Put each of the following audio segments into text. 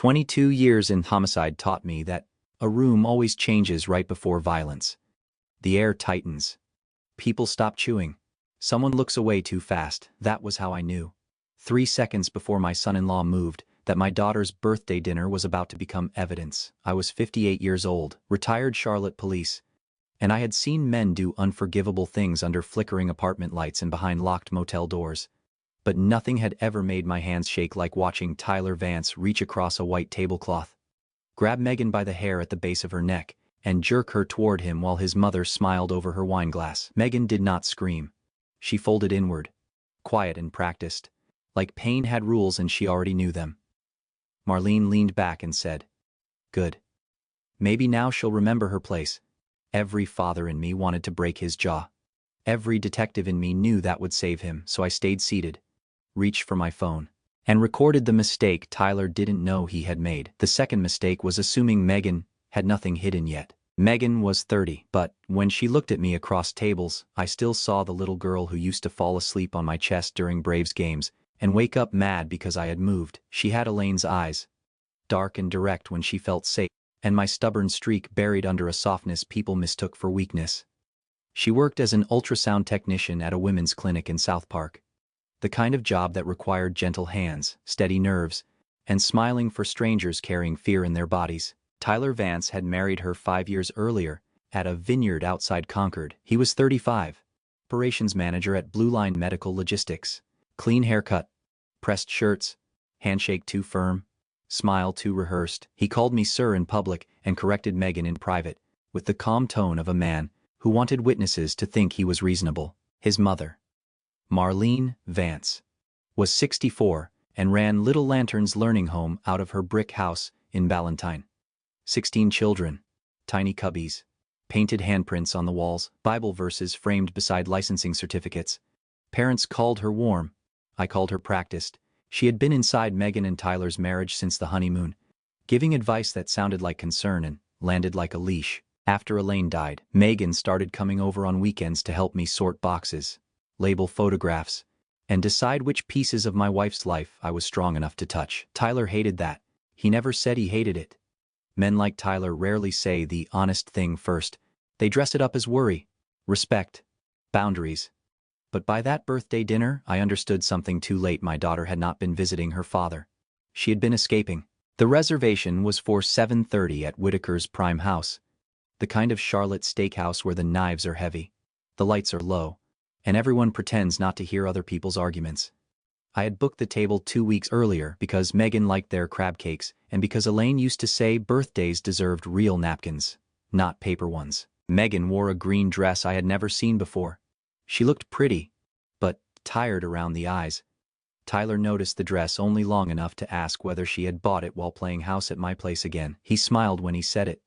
22 years in homicide taught me that a room always changes right before violence. The air tightens. People stop chewing. Someone looks away too fast. That was how I knew. 3 seconds before my son-in-law moved, that my daughter's birthday dinner was about to become evidence. I was 58 years old, retired Charlotte police, and I had seen men do unforgivable things under flickering apartment lights and behind locked motel doors. But nothing had ever made my hands shake like watching Tyler Vance reach across a white tablecloth, grab Megan by the hair at the base of her neck, and jerk her toward him while his mother smiled over her wine glass. Megan did not scream. She folded inward, quiet and practiced, like pain had rules and she already knew them. Marlene leaned back and said, "Good. Maybe now she'll remember her place." Every father in me wanted to break his jaw. Every detective in me knew that would save him, so I stayed seated, reached for my phone, and recorded the mistake Tyler didn't know he had made. The second mistake was assuming Megan had nothing hidden yet. Megan was 30, but when she looked at me across tables, I still saw the little girl who used to fall asleep on my chest during Braves games and wake up mad because I had moved. She had Elaine's eyes, dark and direct when she felt safe, and my stubborn streak buried under a softness people mistook for weakness. She worked as an ultrasound technician at a women's clinic in South Park, the kind of job that required gentle hands, steady nerves, and smiling for strangers carrying fear in their bodies. Tyler Vance had married her 5 years earlier at a vineyard outside Concord. He was 35, operations manager at Blue Line Medical Logistics. Clean haircut, pressed shirts, handshake too firm, smile too rehearsed. He called me sir in public and corrected Megan in private, with the calm tone of a man who wanted witnesses to think he was reasonable. His mother, Marlene Vance, was 64 and ran Little Lantern's learning home out of her brick house in Ballantyne. 16 children, tiny cubbies, painted handprints on the walls, Bible verses framed beside licensing certificates. Parents called her warm. I called her practiced. She had been inside Megan and Tyler's marriage since the honeymoon, giving advice that sounded like concern and landed like a leash. After Elaine died, Megan started coming over on weekends to help me sort boxes, label photographs, and decide which pieces of my wife's life I was strong enough to touch. Tyler hated that. He never said he hated it. Men like Tyler rarely say the honest thing first. They dress it up as worry, respect, boundaries. But by that birthday dinner, I understood something too late. My daughter had not been visiting her father. She had been escaping. The reservation was for 7:30 at Whitaker's Prime House, the kind of Charlotte steakhouse where the knives are heavy, the lights are low, and everyone pretends not to hear other people's arguments. I had booked the table 2 weeks earlier because Megan liked their crab cakes and because Elaine used to say birthdays deserved real napkins, not paper ones. Megan wore a green dress I had never seen before. She looked pretty, but tired around the eyes. Tyler noticed the dress only long enough to ask whether she had bought it while playing house at my place again. He smiled when he said it,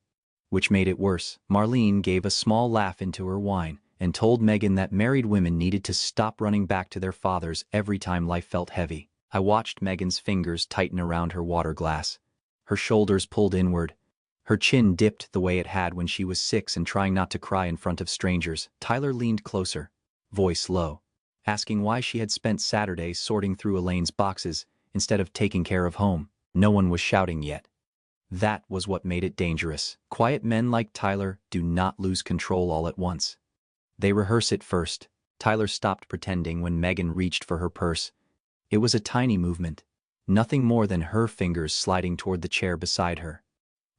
which made it worse. Marlene gave a small laugh into her wine and told Megan that married women needed to stop running back to their fathers every time life felt heavy. I watched Megan's fingers tighten around her water glass, her shoulders pulled inward, her chin dipped the way it had when she was 6 and trying not to cry in front of strangers. Tyler leaned closer, voice low, asking why she had spent Saturdays sorting through Elaine's boxes instead of taking care of home. No one was shouting yet. That was what made it dangerous. Quiet men like Tyler do not lose control all at once. They rehearse it first. Tyler stopped pretending when Megan reached for her purse. It was a tiny movement, nothing more than her fingers sliding toward the chair beside her.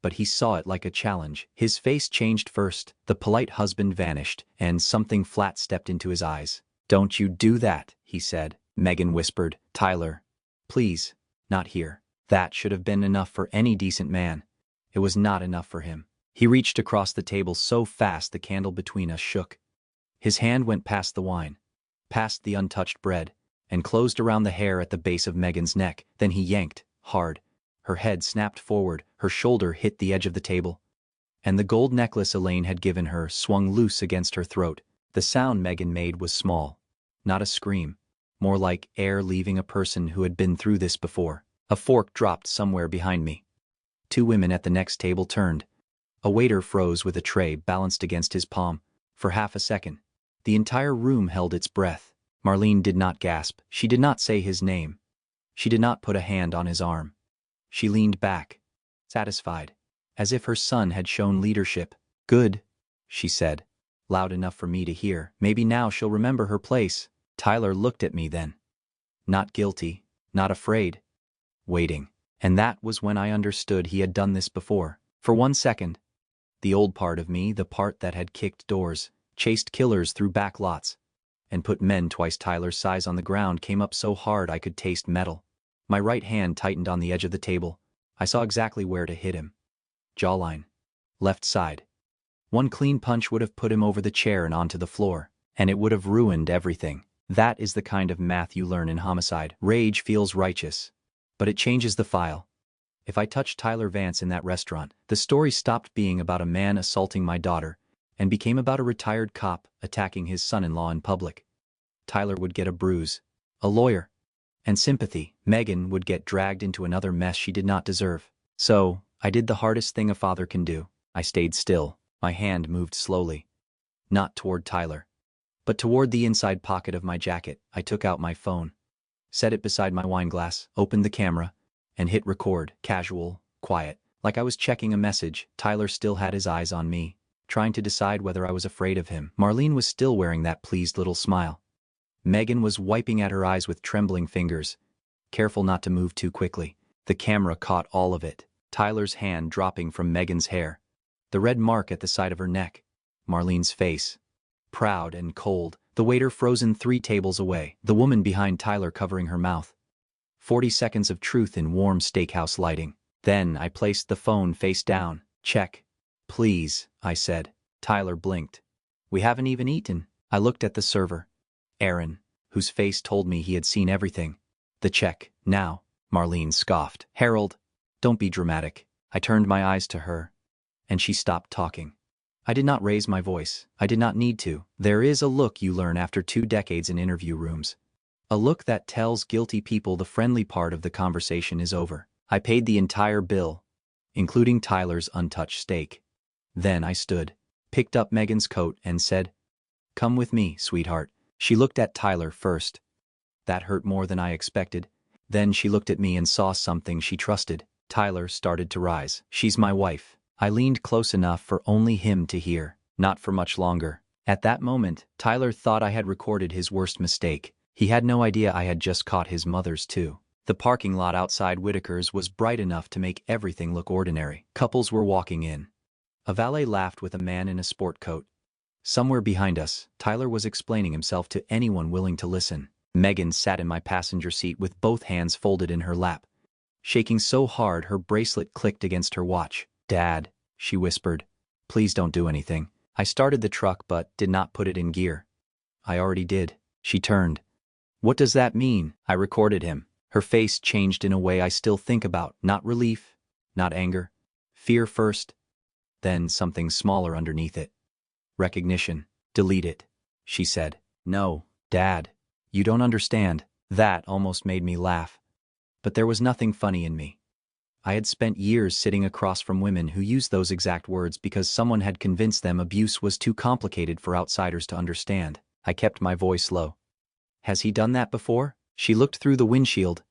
But he saw it like a challenge. His face changed first, the polite husband vanished, and something flat stepped into his eyes. "Don't you do that," he said. Megan whispered, "Tyler, please, not here." That should have been enough for any decent man. It was not enough for him. He reached across the table so fast the candle between us shook. His hand went past the wine, past the untouched bread, and closed around the hair at the base of Megan's neck. Then he yanked, hard. Her head snapped forward, her shoulder hit the edge of the table, and the gold necklace Elaine had given her swung loose against her throat. The sound Megan made was small, not a scream, more like air leaving a person who had been through this before. A fork dropped somewhere behind me. 2 women at the next table turned. A waiter froze with a tray balanced against his palm. For half a second, the entire room held its breath. Marlene did not gasp. She did not say his name. She did not put a hand on his arm. She leaned back, satisfied, as if her son had shown leadership. "Good," she said, loud enough for me to hear. "Maybe now she'll remember her place." Tyler looked at me then. Not guilty, not afraid. Waiting. And that was when I understood he had done this before. For 1 second. The old part of me, the part that had kicked doors, chased killers through back lots, and put men twice Tyler's size on the ground, came up so hard I could taste metal. My right hand tightened on the edge of the table. I saw exactly where to hit him. Jawline. Left side. One clean punch would have put him over the chair and onto the floor, and it would have ruined everything. That is the kind of math you learn in homicide. Rage feels righteous, but it changes the file. If I touched Tyler Vance in that restaurant, the story stopped being about a man assaulting my daughter and became about a retired cop attacking his son-in-law in public. Tyler would get a bruise, a lawyer, and sympathy. Megan would get dragged into another mess she did not deserve. So, I did the hardest thing a father can do. I stayed still. My hand moved slowly. Not toward Tyler, but toward the inside pocket of my jacket. I took out my phone, set it beside my wine glass, opened the camera, and hit record. Casual, quiet, like I was checking a message. Tyler still had his eyes on me, trying to decide whether I was afraid of him. Marlene was still wearing that pleased little smile. Megan was wiping at her eyes with trembling fingers, careful not to move too quickly. The camera caught all of it. Tyler's hand dropping from Megan's hair, the red mark at the side of her neck, Marlene's face, proud and cold, the waiter frozen 3 tables away, the woman behind Tyler covering her mouth. 40 seconds of truth in warm steakhouse lighting. Then I placed the phone face down. "Check. Please," I said. Tyler blinked. "We haven't even eaten." I looked at the server, Aaron, whose face told me he had seen everything. "The check, now," Marlene scoffed. "Harold, don't be dramatic." I turned my eyes to her, and she stopped talking. I did not raise my voice. I did not need to. There is a look you learn after 2 decades in interview rooms. A look that tells guilty people the friendly part of the conversation is over. I paid the entire bill, including Tyler's untouched steak. Then I stood, picked up Megan's coat and said, "Come with me, sweetheart." She looked at Tyler first. That hurt more than I expected. Then she looked at me and saw something she trusted. Tyler started to rise. "She's my wife." I leaned close enough for only him to hear. Not for much longer. At that moment, Tyler thought I had recorded his worst mistake. He had no idea I had just caught his mother's too. The parking lot outside Whitaker's was bright enough to make everything look ordinary. Couples were walking in. A valet laughed with a man in a sport coat. Somewhere behind us, Tyler was explaining himself to anyone willing to listen. Megan sat in my passenger seat with both hands folded in her lap, shaking so hard her bracelet clicked against her watch. "Dad," she whispered, "please don't do anything." I started the truck but did not put it in gear. "I already did." She turned. "What does that mean?" I recorded him. Her face changed in a way I still think about. Not relief, not anger. Fear first, then something smaller underneath it. Recognition. "Delete it," she said. "No, Dad, you don't understand." That almost made me laugh. But there was nothing funny in me. I had spent years sitting across from women who used those exact words because someone had convinced them abuse was too complicated for outsiders to understand. I kept my voice low. "Has he done that before?" She looked through the windshield.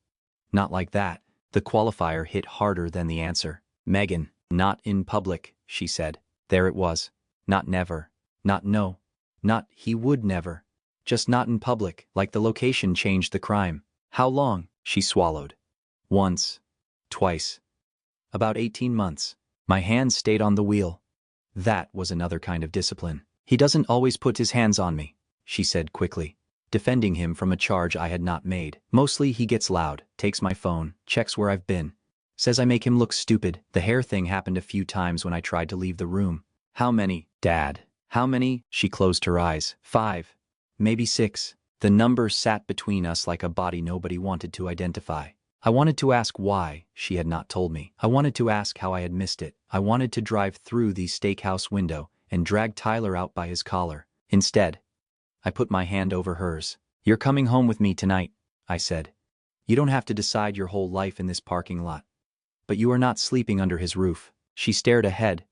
"Not like that." The qualifier hit harder than the answer. "Megan, not in public," she said. There it was. Not never. Not no. Not he would never. Just not in public, like the location changed the crime. "How long?" She swallowed. "Once. Twice. About 18 months. My hands stayed on the wheel. That was another kind of discipline. "He doesn't always put his hands on me," she said quickly, defending him from a charge I had not made. "Mostly he gets loud, takes my phone, checks where I've been, says I make him look stupid." The hair thing happened a few times when I tried to leave the room. "How many, Dad? How many?" She closed her eyes. 5. Maybe 6. The number sat between us like a body nobody wanted to identify. I wanted to ask why she had not told me. I wanted to ask how I had missed it. I wanted to drive through the steakhouse window and drag Tyler out by his collar. Instead, I put my hand over hers. "You're coming home with me tonight," I said. "You don't have to decide your whole life in this parking lot. But you are not sleeping under his roof." She stared ahead,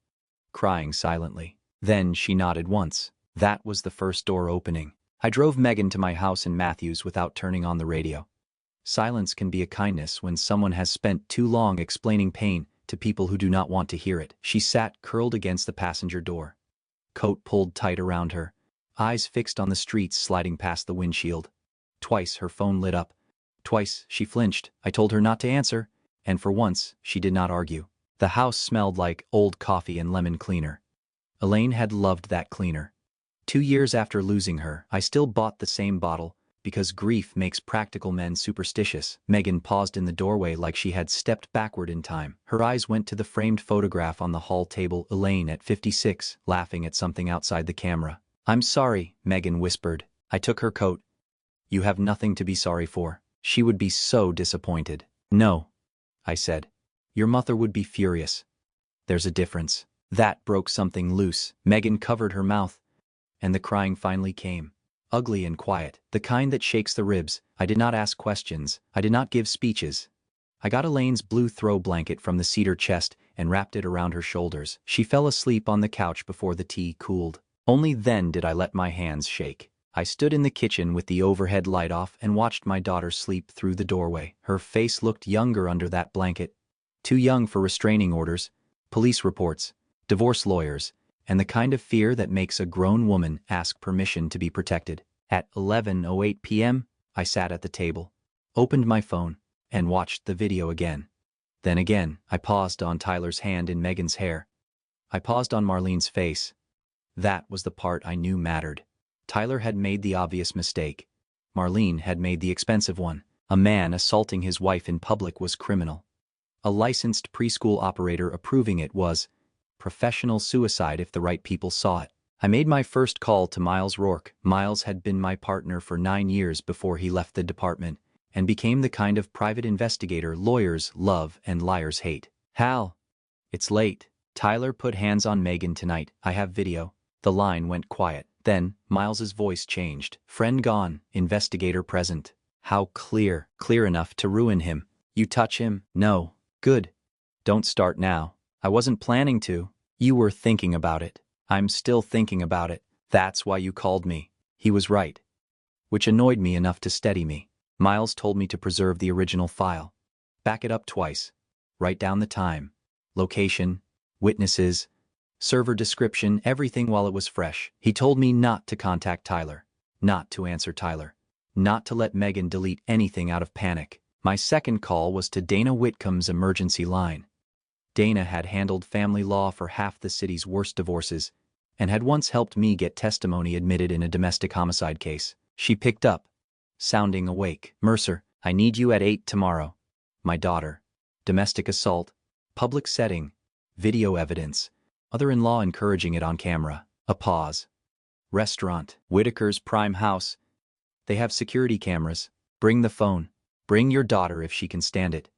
crying silently. Then she nodded once. That was the first door opening. I drove Megan to my house in Matthews without turning on the radio. Silence can be a kindness when someone has spent too long explaining pain to people who do not want to hear it. She sat curled against the passenger door. Coat pulled tight around her, eyes fixed on the streets sliding past the windshield. Twice her phone lit up. Twice she flinched. I told her not to answer, and for once she did not argue. The house smelled like old coffee and lemon cleaner. Elaine had loved that cleaner. 2 years after losing her, I still bought the same bottle, because grief makes practical men superstitious. Megan paused in the doorway like she had stepped backward in time. Her eyes went to the framed photograph on the hall table. Elaine at 56, laughing at something outside the camera. "I'm sorry," Megan whispered. I took her coat. "You have nothing to be sorry for." She would be so disappointed. "No," I said. "Your mother would be furious. There's a difference." That broke something loose. Megan covered her mouth, and the crying finally came. Ugly and quiet, the kind that shakes the ribs. I did not ask questions. I did not give speeches. I got Elaine's blue throw blanket from the cedar chest and wrapped it around her shoulders. She fell asleep on the couch before the tea cooled. Only then did I let my hands shake. I stood in the kitchen with the overhead light off and watched my daughter sleep through the doorway. Her face looked younger under that blanket. Too young for restraining orders, police reports, divorce lawyers, and the kind of fear that makes a grown woman ask permission to be protected. At 11:08 p.m., I sat at the table, opened my phone, and watched the video again. Then again, I paused on Tyler's hand in Megan's hair. I paused on Marlene's face. That was the part I knew mattered. Tyler had made the obvious mistake. Marlene had made the expensive one. A man assaulting his wife in public was criminal. A licensed preschool operator approving it was professional suicide if the right people saw it. I made my first call to Miles Rourke. Miles had been my partner for 9 years before he left the department and became the kind of private investigator lawyers love and liars hate. "Hal, it's late." Tyler put hands on Megan tonight. "I have video." The line went quiet. Then, Miles's voice changed. "Friend gone, investigator present." How clear. Clear enough to ruin him. "You touch him?" "No." "Good. Don't start now." "I wasn't planning to." "You were thinking about it." "I'm still thinking about it." "That's why you called me." He was right. Which annoyed me enough to steady me. Miles told me to preserve the original file. Back it up twice. Write down the time, location, witnesses, server description, everything while it was fresh. He told me not to contact Tyler, not to answer Tyler, not to let Megan delete anything out of panic. My second call was to Dana Whitcomb's emergency line. Dana had handled family law for half the city's worst divorces and had once helped me get testimony admitted in a domestic homicide case. She picked up, sounding awake. "Mercer, I need you at 8 tomorrow. My daughter. Domestic assault. Public setting. Video evidence. Mother-in-law encouraging it on camera." A pause. "Restaurant. Whitaker's Prime House. They have security cameras. Bring the phone. Bring your daughter if she can stand it.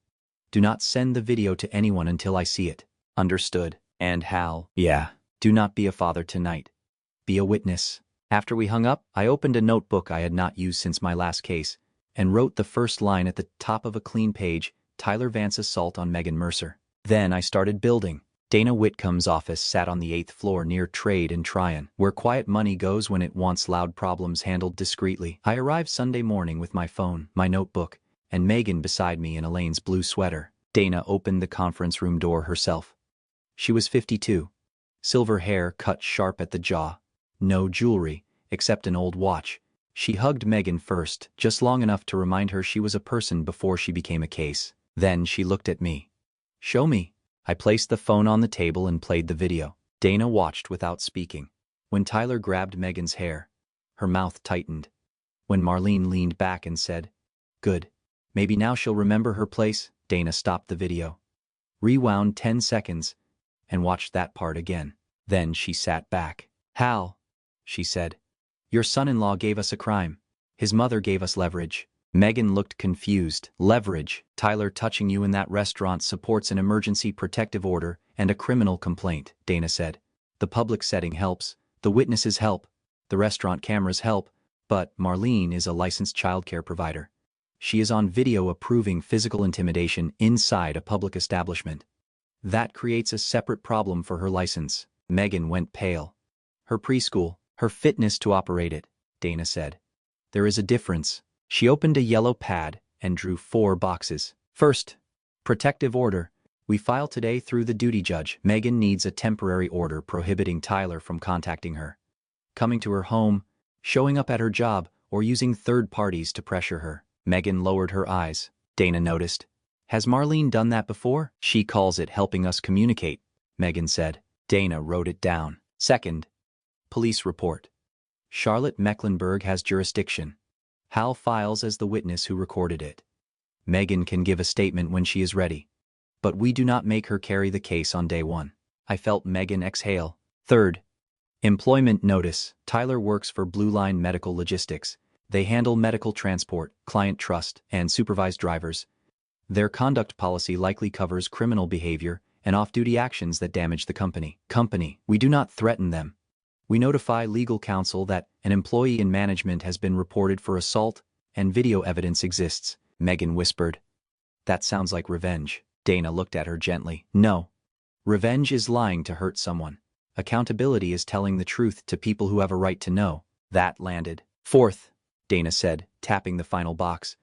Do not send the video to anyone until I see it." "Understood." "And Hal." "Yeah. Do not be a father tonight. Be a witness." After we hung up, I opened a notebook I had not used since my last case and wrote the first line at the top of a clean page, "Tyler Vance assault on Megan Mercer." Then I started building. Dana Whitcomb's office sat on the 8th floor near Trade and Tryon, where quiet money goes when it wants loud problems handled discreetly. I arrived Sunday morning with my phone, my notebook, and Megan beside me in Elaine's blue sweater. Dana opened the conference room door herself. She was 52. Silver hair cut sharp at the jaw. No jewelry, except an old watch. She hugged Megan first, just long enough to remind her she was a person before she became a case. Then she looked at me. "Show me." I placed the phone on the table and played the video. Dana watched without speaking. When Tyler grabbed Megan's hair, her mouth tightened. When Marlene leaned back and said, "Good. Maybe now she'll remember her place," Dana stopped the video, rewound 10 seconds, and watched that part again. Then she sat back. "Hal," she said, "your son-in-law gave us a crime. His mother gave us leverage." Megan looked confused. "Leverage? Tyler touching you in that restaurant supports an emergency protective order and a criminal complaint," Dana said. "The public setting helps, the witnesses help, the restaurant cameras help, but Marlene is a licensed childcare provider. She is on video approving physical intimidation inside a public establishment. That creates a separate problem for her license." Megan went pale. "Her preschool, her fitness to operate it," Dana said. "There is a difference." She opened a yellow pad and drew 4 boxes. First, protective order. We file today through the duty judge. Megan needs a temporary order prohibiting Tyler from contacting her, coming to her home, showing up at her job, or using third parties to pressure her. Megan lowered her eyes. Dana noticed. Has Marlene done that before? She calls it helping us communicate, Megan said. Dana wrote it down. Second, police report. Charlotte Mecklenburg has jurisdiction. Hal files as the witness who recorded it. Megan can give a statement when she is ready, but we do not make her carry the case on day 1. I felt Megan exhale. Third, employment notice. Tyler works for Blue Line Medical Logistics. They handle medical transport, client trust, and supervised drivers. Their conduct policy likely covers criminal behavior and off-duty actions that damage the company. We do not threaten them. We notify legal counsel that an employee in management has been reported for assault and video evidence exists, Megan whispered. That sounds like revenge. Dana looked at her gently. No. Revenge is lying to hurt someone. Accountability is telling the truth to people who have a right to know. That landed. Fourth, Dana said, tapping the final box.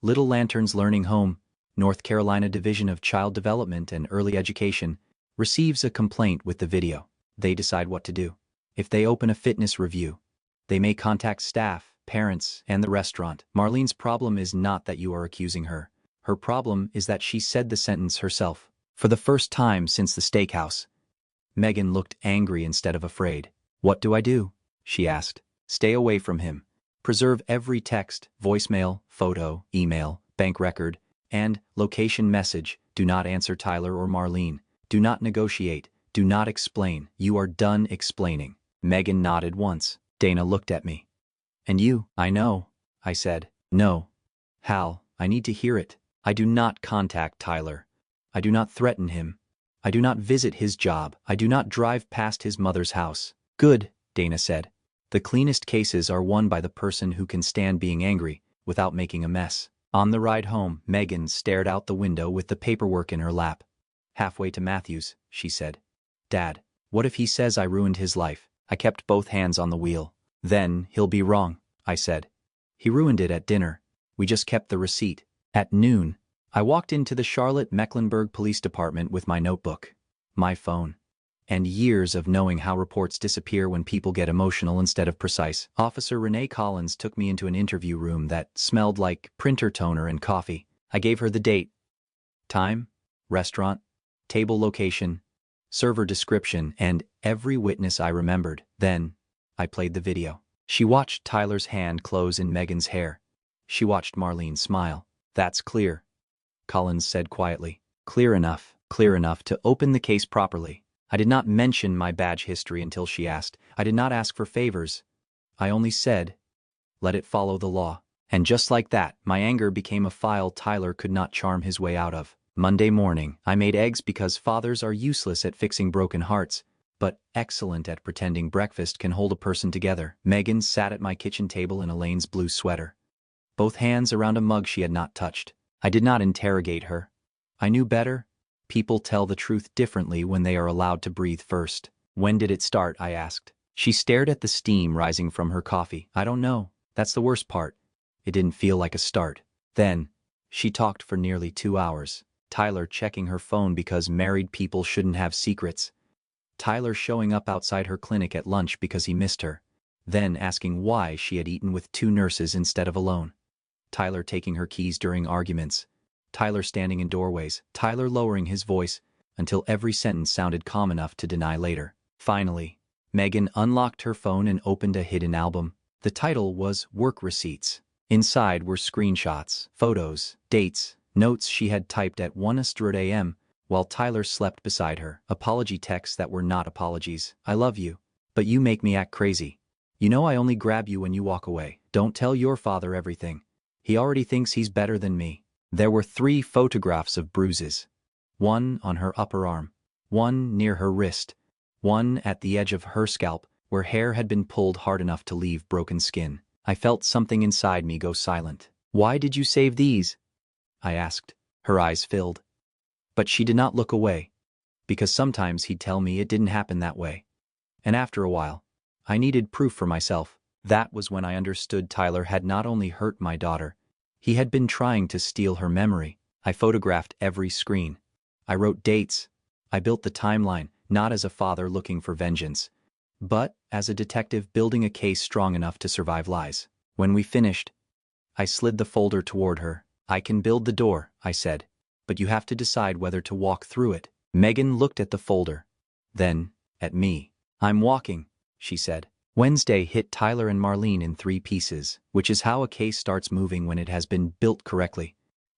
Little Lantern's Learning Home, North Carolina Division of Child Development and Early Education, receives a complaint with the video. They decide what to do. If they open a fitness review, they may contact staff, parents, and the restaurant. Marlene's problem is not that you are accusing her. Her problem is that she said the sentence herself. For the first time since the steakhouse. Megan looked angry instead of afraid. What do I do? She asked. Stay away from him. Preserve every text, voicemail, photo, email, bank record, and location message. Do not answer Tyler or Marlene. Do not negotiate. Do not explain. You are done explaining. Megan nodded once. Dana looked at me. And you? I know, I said. No. Hal, I need to hear it. I do not contact Tyler. I do not threaten him. I do not visit his job. I do not drive past his mother's house. Good, Dana said. The cleanest cases are won by the person who can stand being angry without making a mess. On the ride home, Megan stared out the window with the paperwork in her lap. Halfway to Matthew's, she said. Dad, what if he says I ruined his life? I kept both hands on the wheel. Then he'll be wrong, I said. He ruined it at dinner. We just kept the receipt. At noon, I walked into the Charlotte Mecklenburg Police Department with my notebook, my phone, and years of knowing how reports disappear when people get emotional instead of precise. Officer Renee Collins took me into an interview room that smelled like printer toner and coffee. I gave her the date, time, restaurant, table location, server description, and every witness I remembered. Then, I played the video. She watched Tyler's hand close in Megan's hair. She watched Marlene smile. That's clear, Collins said quietly. Clear enough to open the case properly. I did not mention my badge history until she asked. I did not ask for favors. I only said, let it follow the law. And just like that, my anger became a file Tyler could not charm his way out of. Monday morning, I made eggs because fathers are useless at fixing broken hearts, but excellent at pretending breakfast can hold a person together. Megan sat at my kitchen table in Elaine's blue sweater, both hands around a mug she had not touched. I did not interrogate her. I knew better. People tell the truth differently when they are allowed to breathe first. When did it start? I asked. She stared at the steam rising from her coffee. I don't know. That's the worst part. It didn't feel like a start. Then, she talked for nearly 2 hours. Tyler checking her phone because married people shouldn't have secrets. Tyler showing up outside her clinic at lunch because he missed her. Then asking why she had eaten with 2 nurses instead of alone. Tyler taking her keys during arguments. Tyler standing in doorways. Tyler lowering his voice until every sentence sounded calm enough to deny later. Finally, Megan unlocked her phone and opened a hidden album. The title was Work Receipts. Inside were screenshots, photos, dates, notes she had typed at 1:00 a.m. while Tyler slept beside her. Apology texts that were not apologies. I love you, but you make me act crazy. You know I only grab you when you walk away. Don't tell your father everything. He already thinks he's better than me. There were 3 photographs of bruises. 1 on her upper arm, 1 near her wrist, 1 at the edge of her scalp where hair had been pulled hard enough to leave broken skin. I felt something inside me go silent. Why did you save these? I asked. Her eyes filled. But she did not look away, because sometimes he'd tell me it didn't happen that way. And after a while, I needed proof for myself. That was when I understood Tyler had not only hurt my daughter, He had been trying to steal her memory. I photographed every screen. I wrote dates. I built the timeline, not as a father looking for vengeance, but as a detective building a case strong enough to survive lies. When we finished, I slid the folder toward her. "I can build the door," I said, "but you have to decide whether to walk through it." Megan looked at the folder, then at me. "I'm walking," she said. Wednesday hit Tyler and Marlene in 3 pieces, which is how a case starts moving when it has been built correctly.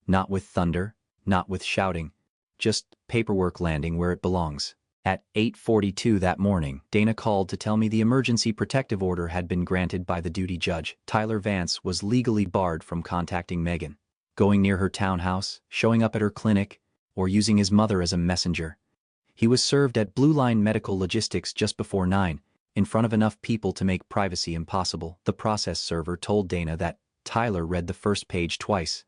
Not with thunder, not with shouting, just paperwork landing where it belongs. At 8:42 that morning, Dana called to tell me the emergency protective order had been granted by the duty judge. Tyler Vance was legally barred from contacting Megan, going near her townhouse, showing up at her clinic, or using his mother as a messenger. He was served at Blue Line Medical Logistics just before 9, in front of enough people to make privacy impossible. The process server told Dana that Tyler read the first page twice,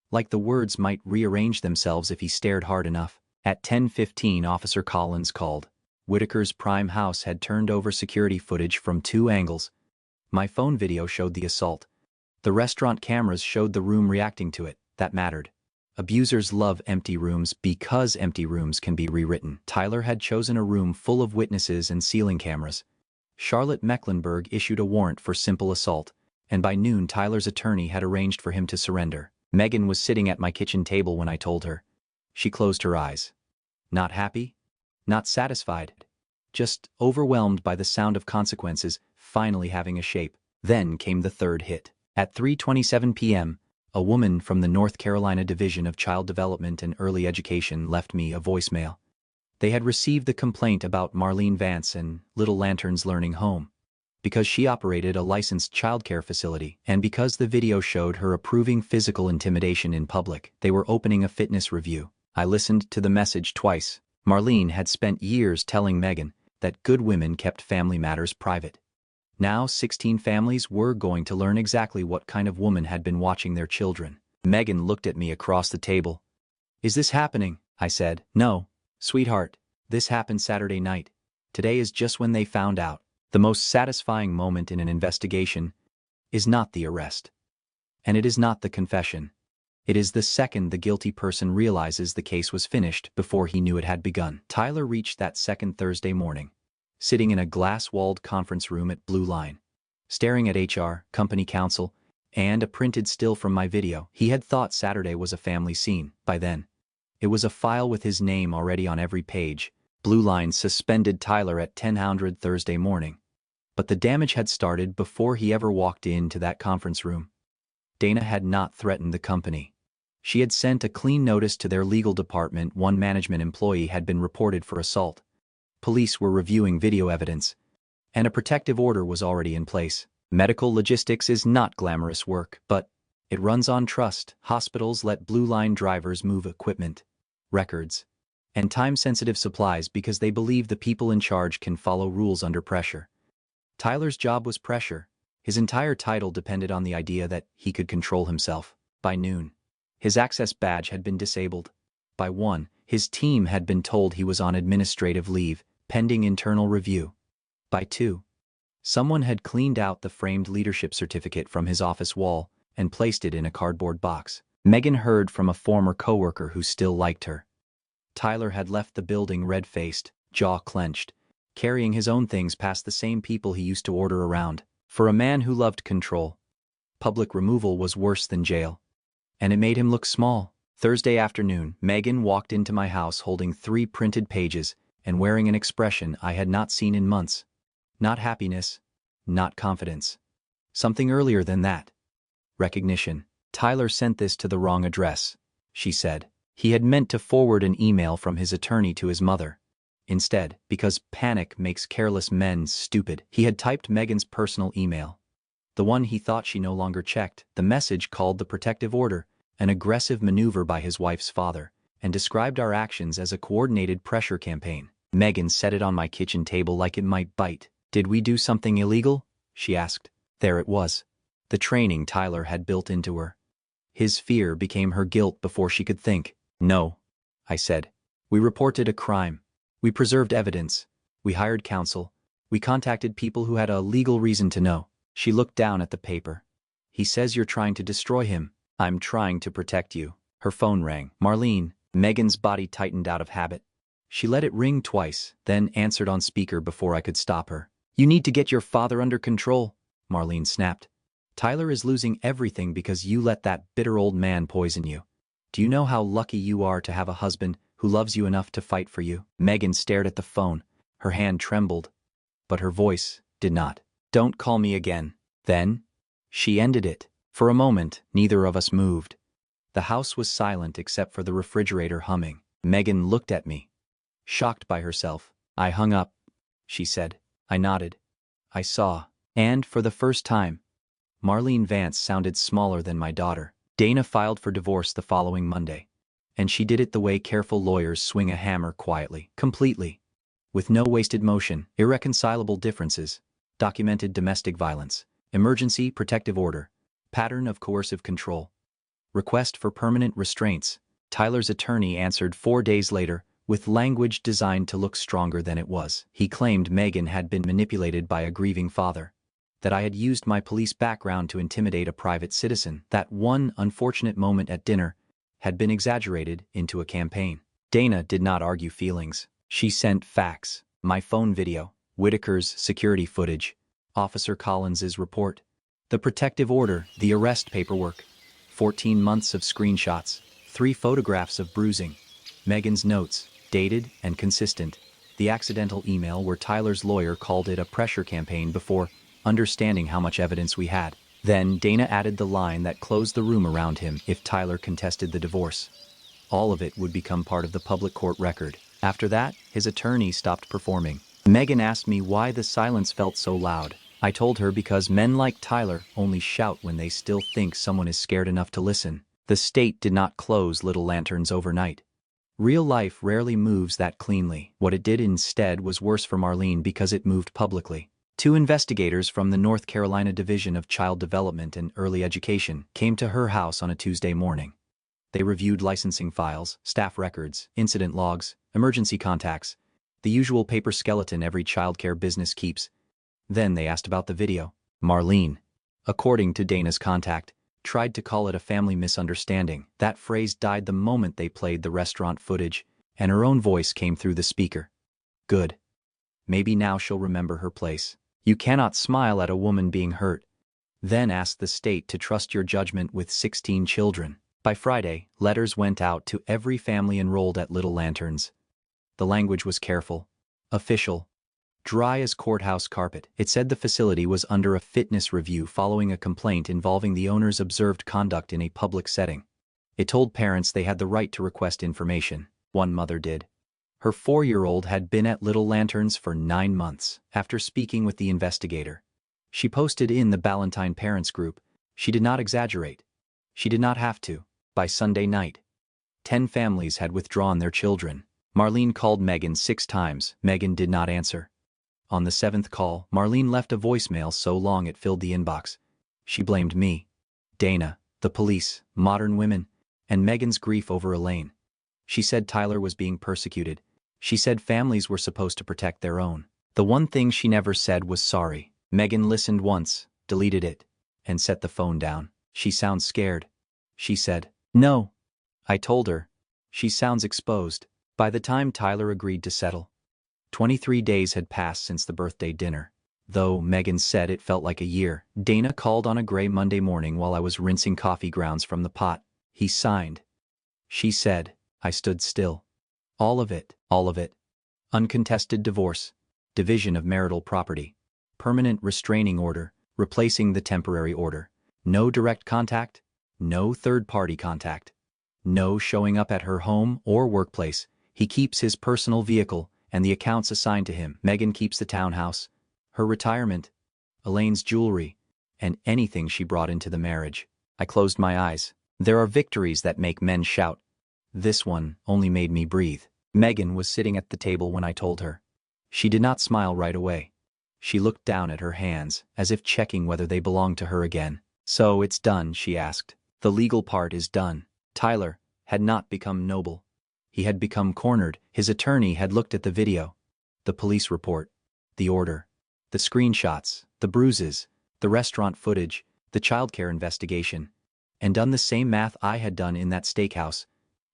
like the words might rearrange themselves if he stared hard enough. At 10:15, Officer Collins called. Whitaker's prime house had turned over security footage from 2 angles. My phone video showed the assault. The restaurant cameras showed the room reacting to it. That mattered. Abusers love empty rooms because empty rooms can be rewritten. Tyler had chosen a room full of witnesses and ceiling cameras. Charlotte Mecklenburg issued a warrant for simple assault, and by noon Tyler's attorney had arranged for him to surrender. Megan was sitting at my kitchen table when I told her. She closed her eyes. Not happy, not satisfied, just overwhelmed by the sound of consequences finally having a shape. Then came the third hit. At 3:27 p.m., a woman from the North Carolina Division of Child Development and Early Education left me a voicemail. They had received the complaint about Marlene Vance and Little Lantern's Learning Home. Because she operated a licensed childcare facility, and because the video showed her approving physical intimidation in public, they were opening a fitness review. I listened to the message twice. Marlene had spent years telling Megan that good women kept family matters private. Now 16 families were going to learn exactly what kind of woman had been watching their children. Megan looked at me across the table. "Is this happening?" I said. "No, sweetheart, this happened Saturday night. Today is just when they found out." The most satisfying moment in an investigation is not the arrest. And it is not the confession. It is the second the guilty person realizes the case was finished before he knew it had begun. Tyler reached that second Thursday morning, sitting in a glass-walled conference room at Blue Line, staring at HR, company counsel, and a printed still from my video. He had thought Saturday was a family scene. By then, it was a file with his name already on every page. Blue Line suspended Tyler at 10:00 Thursday morning. But the damage had started before he ever walked into that conference room. Dana had not threatened the company. She had sent a clean notice to their legal department. One management employee had been reported for assault. Police were reviewing video evidence, and a protective order was already in place. Medical logistics is not glamorous work, but it runs on trust. Hospitals let Blue Line drivers move equipment, records, and time-sensitive supplies because they believe the people in charge can follow rules under pressure. Tyler's job was pressure. His entire title depended on the idea that he could control himself. By noon, his access badge had been disabled. By 1, his team had been told he was on administrative leave, pending internal review. By 2, someone had cleaned out the framed leadership certificate from his office wall and placed it in a cardboard box. Megan heard from a former coworker who still liked her. Tyler had left the building red-faced, jaw clenched, carrying his own things past the same people he used to order around. For a man who loved control, public removal was worse than jail. And it made him look small. Thursday afternoon, Megan walked into my house holding 3 printed pages and wearing an expression I had not seen in months. Not happiness, not confidence. Something earlier than that. Recognition. "Tyler sent this to the wrong address," she said. He had meant to forward an email from his attorney to his mother. Instead, because panic makes careless men stupid, he had typed Megan's personal email, the one he thought she no longer checked. The message called the protective order an aggressive maneuver by his wife's father, and described our actions as a coordinated pressure campaign. Megan set it on my kitchen table like it might bite. "Did we do something illegal?" she asked. There it was. The training Tyler had built into her. His fear became her guilt before she could think. "No," I said. "We reported a crime. We preserved evidence. We hired counsel. We contacted people who had a legal reason to know." She looked down at the paper. "He says you're trying to destroy him." I'm trying to protect you. Her phone rang. Marlene. Megan's body tightened out of habit. She let it ring twice, then answered on speaker before I could stop her. You need to get your father under control, Marlene snapped. Tyler is losing everything because you let that bitter old man poison you. Do you know how lucky you are to have a husband who loves you enough to fight for you? Megan stared at the phone. Her hand trembled, but her voice did not. Don't call me again. Then, she ended it. For a moment, neither of us moved. The house was silent except for the refrigerator humming. Megan looked at me, shocked by herself. I hung up, she said. I nodded. I saw. And, for the first time, Marlene Vance sounded smaller than my daughter. Dana filed for divorce the following Monday, and she did it the way careful lawyers swing a hammer quietly, completely, with no wasted motion, irreconcilable differences, documented domestic violence, emergency protective order, pattern of coercive control, request for permanent restraints. Tyler's attorney answered 4 days later with language designed to look stronger than it was. He claimed Megan had been manipulated by a grieving father, that I had used my police background to intimidate a private citizen, that one unfortunate moment at dinner had been exaggerated into a campaign. Dana did not argue feelings. She sent facts, my phone video, Whitaker's security footage, Officer Collins's report, the protective order, the arrest paperwork, 14 months of screenshots, 3 photographs of bruising, Megan's notes, dated and consistent, the accidental email where Tyler's lawyer called it a pressure campaign before understanding how much evidence we had. Then Dana added the line that closed the room around him if Tyler contested the divorce. All of it would become part of the public court record. After that, his attorney stopped performing. Megan asked me why the silence felt so loud. I told her because men like Tyler only shout when they still think someone is scared enough to listen. The state did not close Little Lanterns overnight. Real life rarely moves that cleanly. What it did instead was worse for Marlene because it moved publicly. 2 investigators from the North Carolina Division of Child Development and Early Education came to her house on a Tuesday morning. They reviewed licensing files, staff records, incident logs, emergency contacts, the usual paper skeleton every childcare business keeps. Then they asked about the video. Marlene, according to Dana's contact, tried to call it a family misunderstanding. That phrase died the moment they played the restaurant footage, and her own voice came through the speaker. Good. Maybe now she'll remember her place. You cannot smile at a woman being hurt, then ask the state to trust your judgment with 16 children. By Friday, letters went out to every family enrolled at Little Lanterns. The language was careful, official, dry as courthouse carpet. It said the facility was under a fitness review following a complaint involving the owner's observed conduct in a public setting. It told parents they had the right to request information. One mother did. Her 4-year-old had been at Little Lanterns for 9 months. After speaking with the investigator, she posted in the Ballantine Parents group, she did not exaggerate. She did not have to. By Sunday night, 10 families had withdrawn their children. Marlene called Megan 6 times. Megan did not answer. On the 7th call, Marlene left a voicemail so long it filled the inbox. She blamed me, Dana, the police, modern women, and Megan's grief over Elaine. She said Tyler was being persecuted. She said families were supposed to protect their own. The one thing she never said was sorry. Megan listened once, deleted it, and set the phone down. She sounds scared, she said. No. I told her. She sounds exposed. By the time Tyler agreed to settle, 23 days had passed since the birthday dinner. Though Megan said it felt like a year. Dana called on a gray Monday morning while I was rinsing coffee grounds from the pot. He signed. She said. I stood still. All of it. All of it. Uncontested divorce. Division of marital property. Permanent restraining order, replacing the temporary order. No direct contact. No third-party contact. No showing up at her home or workplace. He keeps his personal vehicle and the accounts assigned to him. Megan keeps the townhouse, her retirement, Elaine's jewelry, and anything she brought into the marriage. I closed my eyes. There are victories that make men shout. This one only made me breathe. Megan was sitting at the table when I told her. She did not smile right away. She looked down at her hands, as if checking whether they belonged to her again. So it's done, she asked. The legal part is done. Tyler had not become noble. He had become cornered. His attorney had looked at the video, the police report, the order, the screenshots, the bruises, the restaurant footage, the childcare investigation. and done the same math I had done in that steakhouse.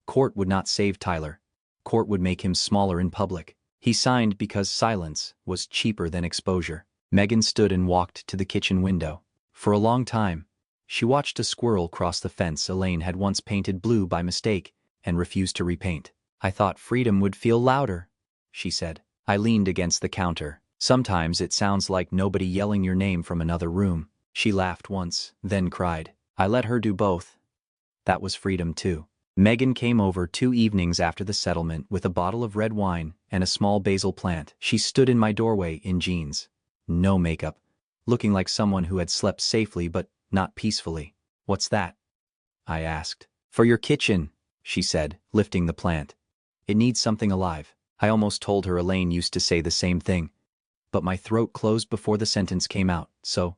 Court would not save Tyler. Court would make him smaller in public. He signed because silence was cheaper than exposure. Megan stood and walked to the kitchen window. For a long time, she watched a squirrel cross the fence Elaine had once painted blue by mistake and refused to repaint. "I thought freedom would feel louder," she said. I leaned against the counter. "Sometimes it sounds like nobody yelling your name from another room." She laughed once, then cried. I let her do both. That was freedom too. Megan came over 2 evenings after the settlement with a bottle of red wine and a small basil plant. She stood in my doorway in jeans, no makeup, looking like someone who had slept safely but not peacefully. "What's that?" I asked. "For your kitchen," she said, lifting the plant. "It needs something alive." I almost told her Elaine used to say the same thing, but my throat closed before the sentence came out, so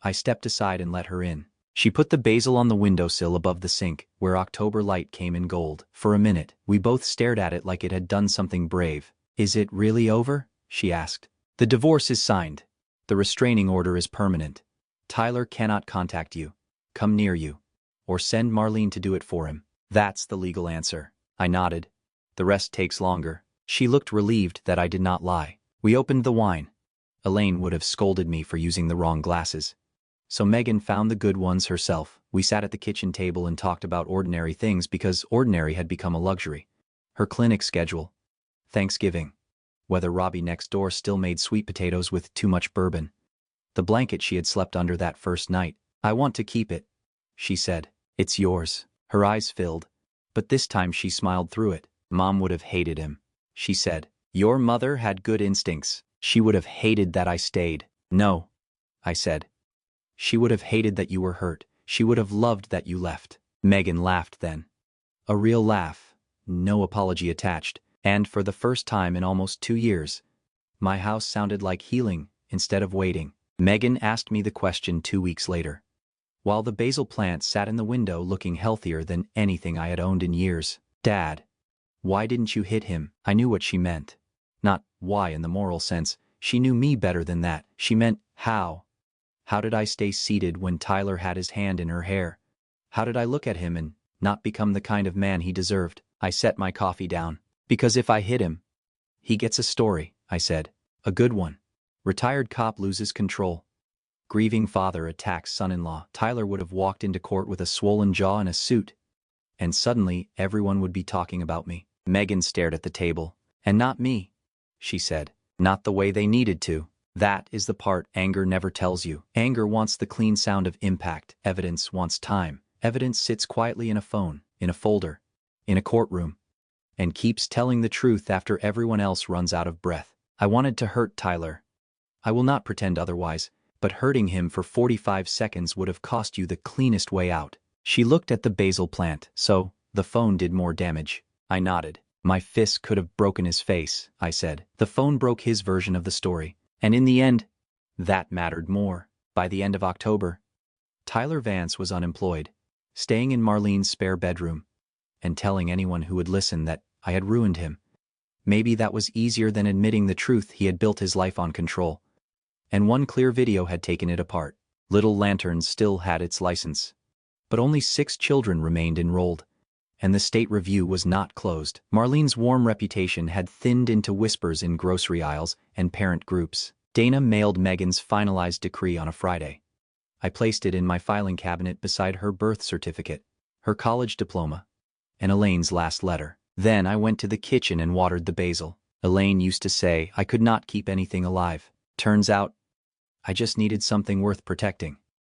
I stepped aside and let her in. She put the basil on the windowsill above the sink, where October light came in gold. For a minute, we both stared at it like it had done something brave. "Is it really over?" she asked. "The divorce is signed. The restraining order is permanent. Tyler cannot contact you, come near you, or send Marlene to do it for him. That's the legal answer." I nodded. "The rest takes longer." She looked relieved that I did not lie. We opened the wine. Elaine would have scolded me for using the wrong glasses, so Megan found the good ones herself. We sat at the kitchen table and talked about ordinary things because ordinary had become a luxury. Her clinic schedule, Thanksgiving, whether Robbie next door still made sweet potatoes with too much bourbon, the blanket she had slept under that first night. "I want to keep it," she said. "It's yours." Her eyes filled, but this time she smiled through it. "Mom would have hated him," she said. "Your mother had good instincts. She would have hated that I stayed." "No," I said. "She would have hated that you were hurt. She would have loved that you left." Megan laughed then. A real laugh, no apology attached, and for the first time in almost 2 years, my house sounded like healing instead of waiting. Megan asked me the question 2 weeks later, while the basil plant sat in the window looking healthier than anything I had owned in years. "Dad, why didn't you hit him?" I knew what she meant. Not why in the moral sense. She knew me better than that. She meant how. How did I stay seated when Tyler had his hand in her hair? How did I look at him and not become the kind of man he deserved? I set my coffee down. "Because if I hit him, he gets a story," I said. "A good one. Retired cop loses control. Grieving father attacks son-in-law." Tyler would have walked into court with a swollen jaw and a suit, and suddenly everyone would be talking about me. Megan stared at the table. "And not me," she said. "Not the way they needed to." That is the part anger never tells you. Anger wants the clean sound of impact. Evidence wants time. Evidence sits quietly in a phone, in a folder, in a courtroom, and keeps telling the truth after everyone else runs out of breath. I wanted to hurt Tyler. I will not pretend otherwise, but hurting him for 45 seconds would have cost you the cleanest way out. She looked at the basil plant. "So, the phone did more damage." I nodded. "My fist could have broken his face," I said. "The phone broke his version of the story. And in the end, that mattered more." By the end of October, Tyler Vance was unemployed, staying in Marlene's spare bedroom, and telling anyone who would listen that I had ruined him. Maybe that was easier than admitting the truth. He had built his life on control, and one clear video had taken it apart. Little Lanterns still had its license, but only 6 children remained enrolled, and the state review was not closed. Marlene's warm reputation had thinned into whispers in grocery aisles and parent groups. Dana mailed Megan's finalized decree on a Friday. I placed it in my filing cabinet beside her birth certificate, her college diploma, and Elaine's last letter. Then I went to the kitchen and watered the basil. Elaine used to say I could not keep anything alive. Turns out, I just needed something worth protecting.